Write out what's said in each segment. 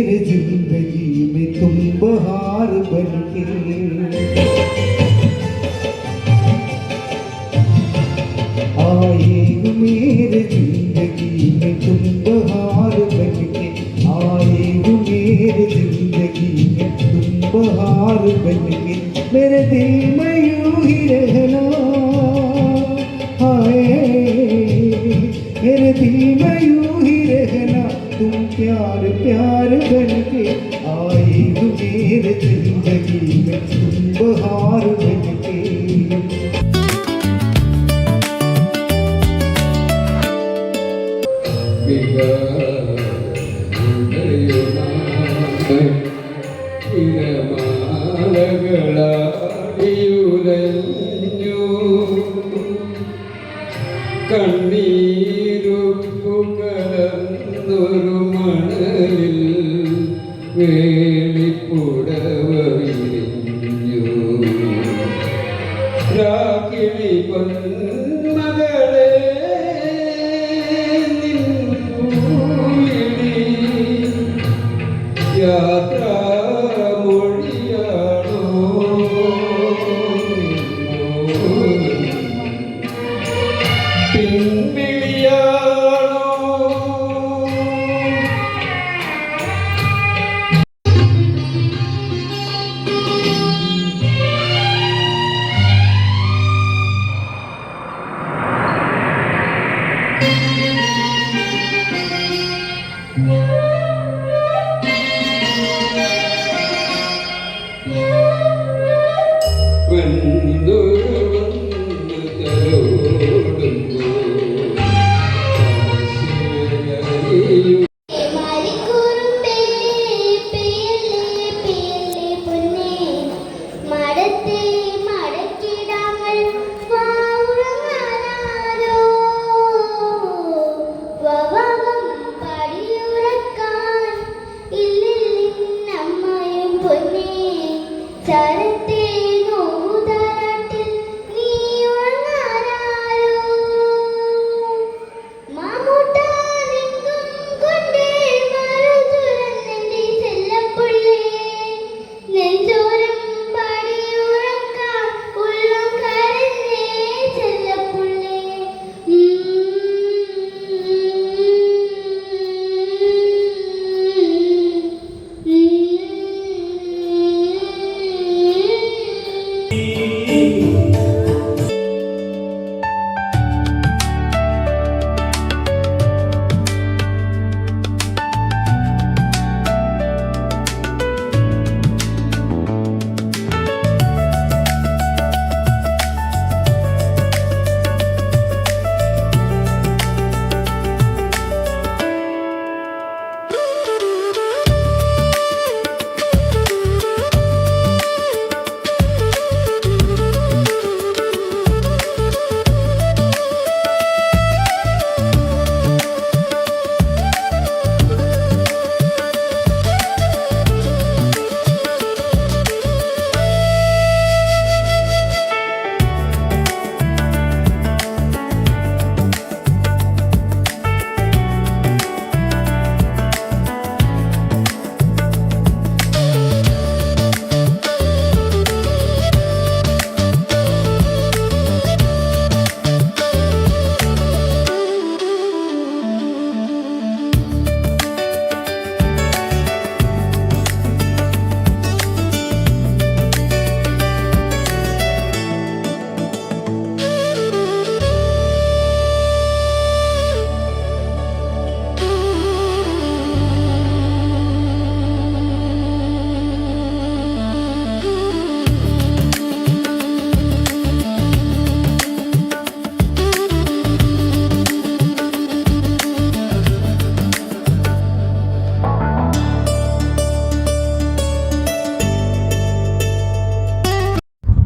मेरे जिंदगी में तुम बहार बनके आए हो मेरे जिंदगी में तुम बहार बनके आए हो मेरे जिंदगी में तुम बहार बनके मेरे दिल में यूं ही रहना हाय मेरे दिल में यूं ही रहना तुम प्यार प्यार बनके आए हो मेरे जिंदगी में तुम बहार बनके കണ്ണീരുപ്പു കലർന്നൊരു മണലിൽ വേളിപ്പുടവ വിരിഞ്ഞു രാക്കിളി പൊന്മകളെ നിൻപൂവിളി യാത്രാ മൊഴിയാണോ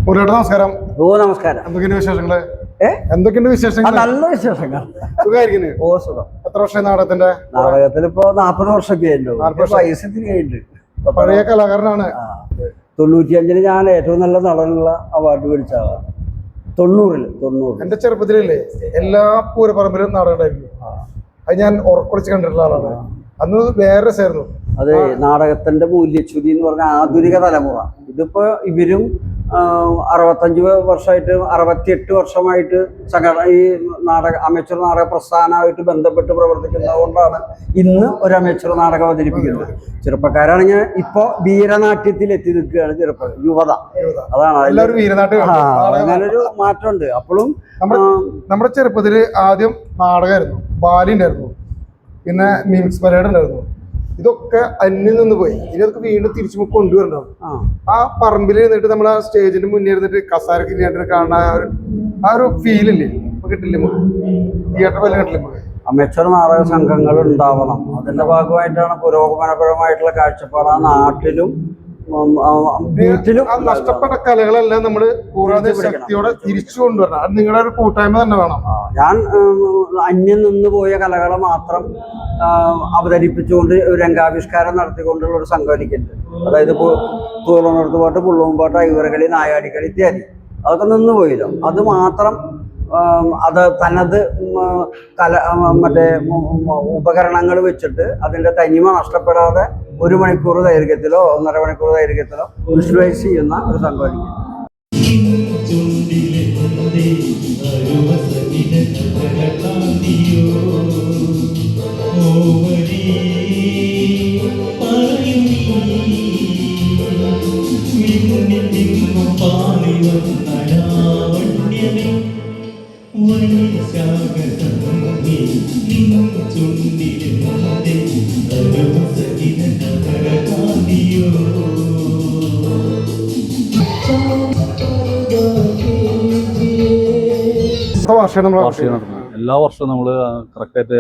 മുരളിയേട്ടാ നമസ്കാരം. ഓ നമസ്കാരം. എന്തൊക്കെയുണ്ട് വിശേഷങ്ങള്? ഏ എന്തൊക്കെയുണ്ട് വിശേഷങ്ങൾ? നല്ല വിശേഷങ്ങൾ. സുഖമായിരിക്കുന്നു. ഓ സുഖം. എത്ര വർഷം നാടകത്തിന്റെ? നാടകത്തിൽ ഇപ്പൊ 40 വർഷമൊക്കെ ആയിട്ടുണ്ടോ? വയസ്സിന് കഴിഞ്ഞിട്ട് പഴയ കലാകാരനാണ്. 95-ന് ഞാൻ ഏറ്റവും നല്ല നടനുള്ള അവാർഡ് മേടിച്ച ആളാണ്. 90 എന്റെ ചെറുപ്പത്തിലല്ലേ എല്ലാ പൂരപ്പറമ്പിലും നാടകം ഉണ്ടായിരുന്നു. അത് ഞാൻ ഉറക്കൊളിച്ച് കണ്ടിട്ടുള്ള ആളാണ്. അന്ന് വേറെ രസമായിരുന്നു. അതെ, നാടകത്തിന്റെ മൂല്യച്യുതി എന്ന് പറഞ്ഞ ആധുനിക തലമുറ. ഇതിപ്പോ ഇവരും 65 വർഷമായിട്ട് 68 വർഷമായിട്ട് ഈ അമേച്ചർ നാടക പ്രസ്ഥാനമായിട്ട് ബന്ധപ്പെട്ട് പ്രവർത്തിക്കുന്നത് കൊണ്ടാണ് ഇന്ന് ഒരു അമേച്ചർ നാടകം അവതരിപ്പിക്കുന്നത്. ചെറുപ്പക്കാരാണെങ്കിൽ ഇപ്പൊ വീരനാട്യത്തിൽ എത്തി നിൽക്കുകയാണ് യുവത. അതാണ് അങ്ങനൊരു മാറ്റമുണ്ട്. അപ്പോഴും നമ്മുടെ ചെറുപ്പത്തില് ആദ്യം നാടകമായിരുന്നു, ബാലി ഉണ്ടായിരുന്നു, പിന്നെ മിമിക്സ് പരേഡ് ഉണ്ടായിരുന്നു. ഇതൊക്കെ അന്യം നിന്ന് പോയി. ഇനി അതൊക്കെ വീണ്ടും തിരിച്ചു കൊണ്ടുവരണം. ആ പറമ്പിൽ ഇരുന്നിട്ട് നമ്മൾ ആ സ്റ്റേജിന്റെ മുന്നിൽ ഇരുന്നിട്ട് കസാരക്ക് ഇല്ലാണ്ട് കാണുന്ന ആ ഒരു ഫീലില്ലേ കിട്ടില്ല, തിയേറ്റർ പോലെ കിട്ടില്ല. അമേച്ചർ നാടക സംഘങ്ങൾ ഉണ്ടാവണം. അതിന്റെ ഭാഗമായിട്ടാണ് പുരോഗമനപരമായിട്ടുള്ള കാഴ്ചപ്പാട് ആ നാട്ടിലും വീട്ടിലും. ആ നഷ്ടപ്പെട്ട കലകളെല്ലാം നമ്മള് പൂർണ്ണ ശക്തിയോടെ തിരിച്ചു കൊണ്ടുവരണം. അത് നിങ്ങളുടെ ഒരു കൂട്ടായ്മ തന്നെ വേണം. ഞാൻ അന്യം നിന്ന് പോയ കലകളെ മാത്രം അവതരിപ്പിച്ചുകൊണ്ട് രംഗാവിഷ്കാരം നടത്തിക്കൊണ്ടുള്ള ഒരു സംഘം എനിക്കുണ്ട്. അതായത് തൂളനൃത്തപ്പാട്ട്, പുള്ളുമ്പാട്ട്, ഐവരകളി, നായാടിക്കളി ഇത്യാദി. അതൊക്കെ നിന്ന് പോയില്ലോ. അത് മാത്രം അത് തനത് മറ്റേ ഉപകരണങ്ങൾ വെച്ചിട്ട് അതിൻ്റെ തനിമ നഷ്ടപ്പെടാതെ 1 മണിക്കൂർ ദൈർഘ്യത്തിലോ 1.5 മണിക്കൂർ ദൈർഘ്യത്തിലോ വിഷ്വലൈസ് ചെയ്യുന്ന ഒരു സംഘം എനിക്ക്. എല്ലാ വർഷവും നമ്മള് കറക്റ്റായിട്ട്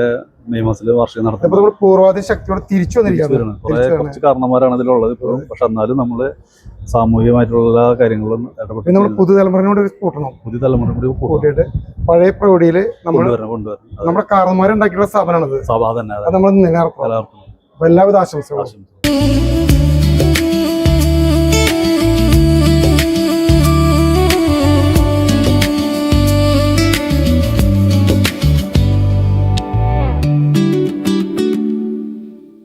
മെയ് മാസത്തില് വാർഷികം നടത്തും. പൂർവാധി ശക്തിയോടെ തിരിച്ചു വന്നിരിക്കുകയാണ്. കുറച്ച് കാരണന്മാരാണ് ഇതിലുള്ളത് ഇപ്പോഴും. പക്ഷെ എന്നാലും നമ്മള് സാമൂഹികമായിട്ടുള്ള എല്ലാ കാര്യങ്ങളും ഇടപെട്ട് പുതുതലമുറയോട് കൂട്ടണം. പുതിയ തലമുറ കൂടി കൂട്ടിയിട്ട് പഴയ പ്രൗഢിയില് കൊണ്ടുവരണം. നമ്മുടെ കാരണന്മാരുണ്ടാക്കിയുള്ള സ്ഥാപനമാണത്. സഭ തന്നെ നമ്മൾ നിലനിർത്തണം. എല്ലാവിധ ആശംസകളും.